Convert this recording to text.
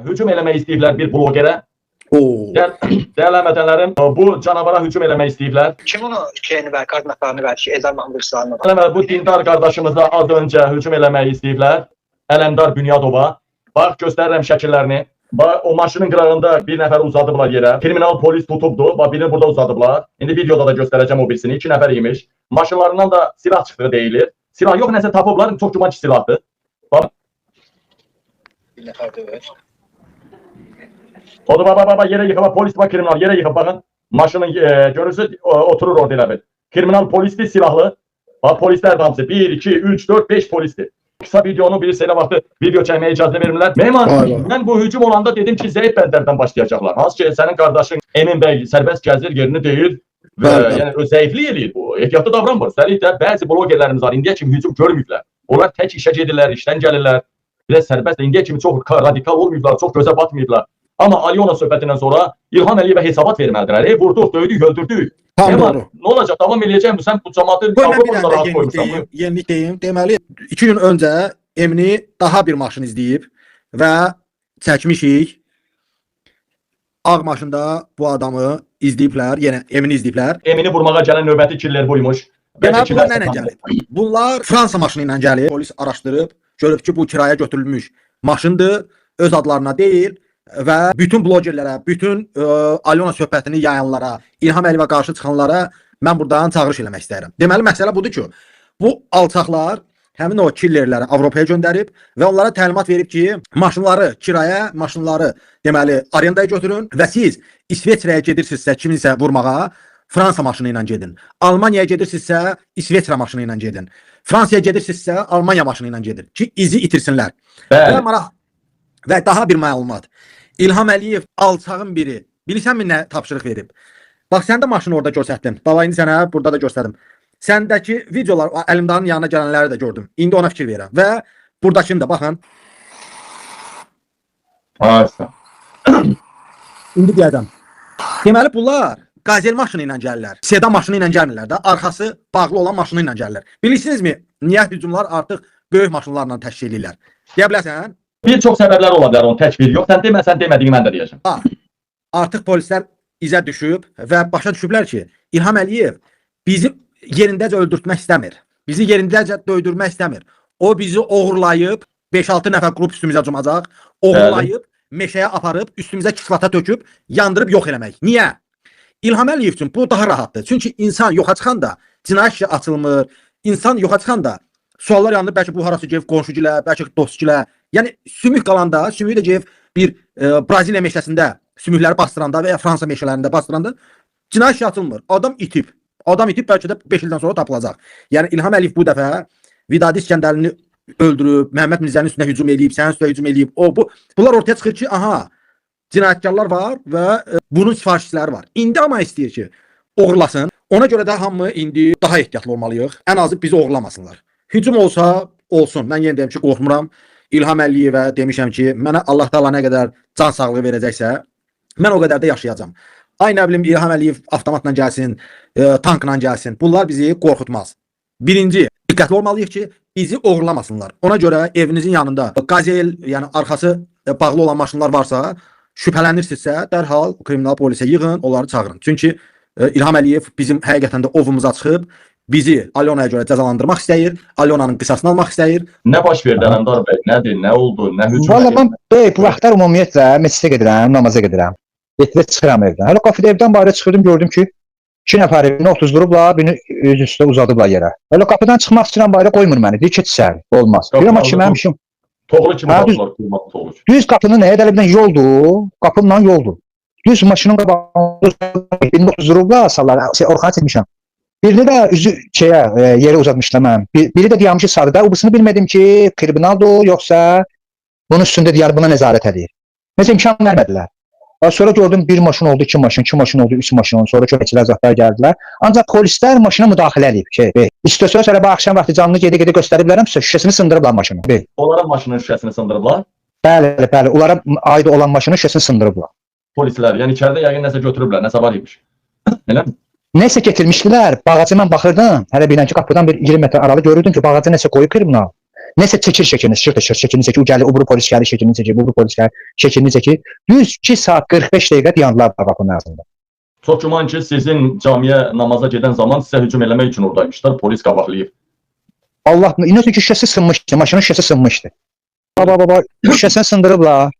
hücum eləmək istəyiblər bir blogerə. Değerli əmədənlərim, bu canavara hücum eləmək istəyiblər. Kim onu şeyini ver, koordinatlarını ver ki, Ezan Mahmud İslam'ı? Bu dindar qardaşımıza az öncə hücum eləmək istəyiblər. Ələmdar Bünyadova. Bax, göstərirəm şəkillərini. Bax, o maşının qırağında bir nəfər uzadıblar yerə. Kriminal polis tutubdu. Bax, birini burada uzadıblar. İndi videoda da göstərəcəm o birisini. 2 nəfər imiş. Maşınlarından da silah çıxdığı deyilir. Silah yox, nəsə tapıblar. Çox güman ki, silahdır. Bax. Bir nəfər dövür. O da baba yere yıkıp polis var kriminal yere yıkıp bakın maşının görürsünüz oturur orada elə bil. Kriminal polisti silahlı. Bak polisler damsı 1 2 3 4 5 polisti. Kısa videonu bir sene vakti video çekmeye icazə verirlər. Ben bu hücum olanda dedim ki zayıf bəndlərdən başlayacaklar. Hansı ki senin kardeşin Emin Bey serbest gəzir yerini deyil ve yani zayıflik eləyir bu. Ehtiyatlı davranmır. Üstəlik də bəzi blogerlərimiz var. İndiyə kimi hücum görmüyorlar. Onlar tək işə gedirlər, işdən gəlirlər. Biraz serbest indiyə kimi çox radikal olmuyorlar, çox gözə batmıyorlar. Ama Alyona söhbətindən sonra İlham Əliyevə hesabat verməlidirlər. Vurduq, döydük, öldürdük. Tam doğru. Ne olacak? Davam edeceğim. Sen bu cemaatı Avropada rahat koymuşsan. Yenilik deyim. Deməli, 2 gün öncə Emini daha bir maşın izləyib və çəkmişik. Ağ maşında bu adamı izləyiblər, yenə Emini izləyiblər. Emini vurmağa gələn növbəti killer buymuş. Deməli, bunlar nə ilə gəlib? Bunlar Fransa maşını ilə gəlib. Polis araşdırıb, görüb ki, bu kiraya götürülmüş maşındır, öz adlarına deyil. Və bütün blogerlərə, bütün Alyona söhbətini yayanlara, İlham Əliyevə qarşı çıxanlara mən buradan çağırış eləmək istəyirəm. Deməli, məsələ budur ki, bu alçaqlar həmin o killerləri Avropaya göndərib və onlara təlimat verib ki, maşınları kiraya, maşınları deməli arendaya götürün və siz İsveçrəyə gedirsinizsə, kiminsə vurmağa, Fransa maşını ilə gedin. Almaniyaya gedirsinizsə, İsveçrə maşını ilə gedin. Fransaya gedirsinizsə, Almaniya maşını ilə gedin ki, izi itirsinlər. Və daha bir məlumat. İlham Əliyev alçağın biri. Bilirsənmi nə tapşırıq verib? Bax, sən də maşını orada göstərdin. Balayını sənə burada da göstərdim. Səndəki videolar, Əlimdarın yanına gələnləri də gördüm. İndi ona fikir verirəm. Və buradakını da baxın. İndi deyəcəm. Deməli, bunlar qazel maşını ilə gəlirlər. Sedan maşını ilə gəlmirlər də. Arxası bağlı olan maşını ilə gəlirlər. Bilirsinizmi, niyə hücumlar artıq böyük maşınlarla təşkil edirlər? Deyə bilərsən? Bir çox səbəblər ola bilər, onun təkbir yox. Sən deməsən demədiyini mən də deyəcəm. Artıq polislər izə düşüb və başa düşüblər ki, İlham Əliyev bizi yerindəcə öldürtmək istəmir. Bizi yerindəcə döydürmək istəmir. O bizi oğurlayıb, 5-6 nəfər qrup üstümüzə cumacaq, oğurlayıb, meşəyə aparıb, üstümüzə kislata töküb, yandırıb yox eləmək. Niyə? İlham Əliyev üçün bu daha rahatdır. Çünki insan yoxa çıxanda cinayət işi açılmır. İnsan yoxa çıxanda suallar yanında bəlkə bu harası gəlib qonşugilə, bəlkə dostgilə. Yəni sümük qalanda, sümüyü də gəlib bir Braziliya meşəsində sümükləri bastıranda və ya Fransa meşələrində bastıranda cinayət işi açılmır. Adam itib. Adam itib bəlkə də 5 ildən sonra tapılacaq. Yəni İlham Əliyev bu dəfə Vidadi İskəndərini öldürüb, Məhəmməd Mirzənin üstünə hücum eləyib, sənin üstünə hücum eləyib. Bunlar ortaya çıxır ki, aha, cinayətkarlar var və bunun sifarişçiləri var. İndi amma istəyir ki, oğurlasın. Ona görə də hamı indi daha ehtiyatlı olmalıyıq. Ən azı bizi oğurlamasınlar. Hücum olsa olsun. Mən yenə deyim ki, qorxmuram. İlham Əliyevə demişəm ki, mənə Allah Taala nə qədər can sağlığı verəcəksə, mən o qədər də yaşayacağam. Ay nə bilim, İlham Əliyev avtomatla gəlsin, tankla gəlsin. Bunlar bizi qorxutmaz. Birinci, diqqətli olmalıyıq ki, bizi oğurlamasınlar. Ona görə evinizin yanında qazel, yəni arxası bağlı olan maşınlar varsa, şübhələnirsinizsə, dərhal kriminal polisə yığın, onları çağırın. Çünki İlham Əliyev bizim həqiqətən də ovumuza çıxıb, bizi Alyonaya görə cəzalandırmaq istəyir, Alyonanın qisasını almaq istəyir. Nə baş verdi Ələmdar bəy? Nədir, nə oldu, nə hücum? Valla mən bu vaxtlar ümumiyyətlə məscidə gedirəm, namaza gedirəm. Getirib çıxıram evdən. Hələ qapıda evdən bayıra çıxırdım, gördüm ki, 2 nəfər birini otuzdurublar, birini öz üstə uzadıblar yerə. Hələ qapıdan çıxmaq istəyirəm, bayıra qoymur məni. Deyir ki, içəri, olmaz. Deyirəm ki, mənim Toğlu kimi baxırlar, qurmaq toğlu. Düz qapının nəyə dəlibdən yoldur, qapımla yoldur. Düz maşının qabağında birini otuzdurublar, sallar, orxana çəkmişəm. Birini də üzü yerə uzatmışlar mən. Biri də dayanmışı sağda. Ubusunu bilmədim ki, kriminaldır, yoxsa bunun üstündə deyər, buna nəzarət edir. Necə imkan vermədilər. Sonra gördüm, bir maşın oldu, 2 maşın, 2 maşın oldu, 3 maşın oldu. Sonra köpəkçilər zətlər gəldilər. Ancaq polislər maşına müdaxilə edib ki, İstəsə sonra bu axşam vaxtı canlı gedə-gedə göstəriblərəmsə, şüşəsini sındırıblar maşını. Onlara maşının şüşəsini sındırıblar? Bəli, onlara aid olan maşının şüşəsini sındırıblar. Polislər, yəni içəridə yəqin nəsə götürüblər, nəsə var imiş. Eləmi? Nəsə getirmişdilər, bağacı mən baxırdım, hələ bilən ki, qapıdan bir 20 metr aralı görürdüm ki, bağacı nəsə qoyub kriminal. Nəsə çəkir şəkilini, şəkilini çəkir, o gəlir, o buru polis gəlir, şəkilini çəkir, bu buru polis gəlir, şəkilini çəkir. Düz 2 saat 45 dəqiqə dayandılar qapının ağzında. Çox güman ki, sizin camiyə namaza gedən zaman sizə hücum eləmək üçün oradaymışlar, polis qabaqlayıb. Allah, inanın ki, şüşəsi sınmışdı, maşının şüşəsi sınmışdı. Baba, şüşəsini sındırıblar.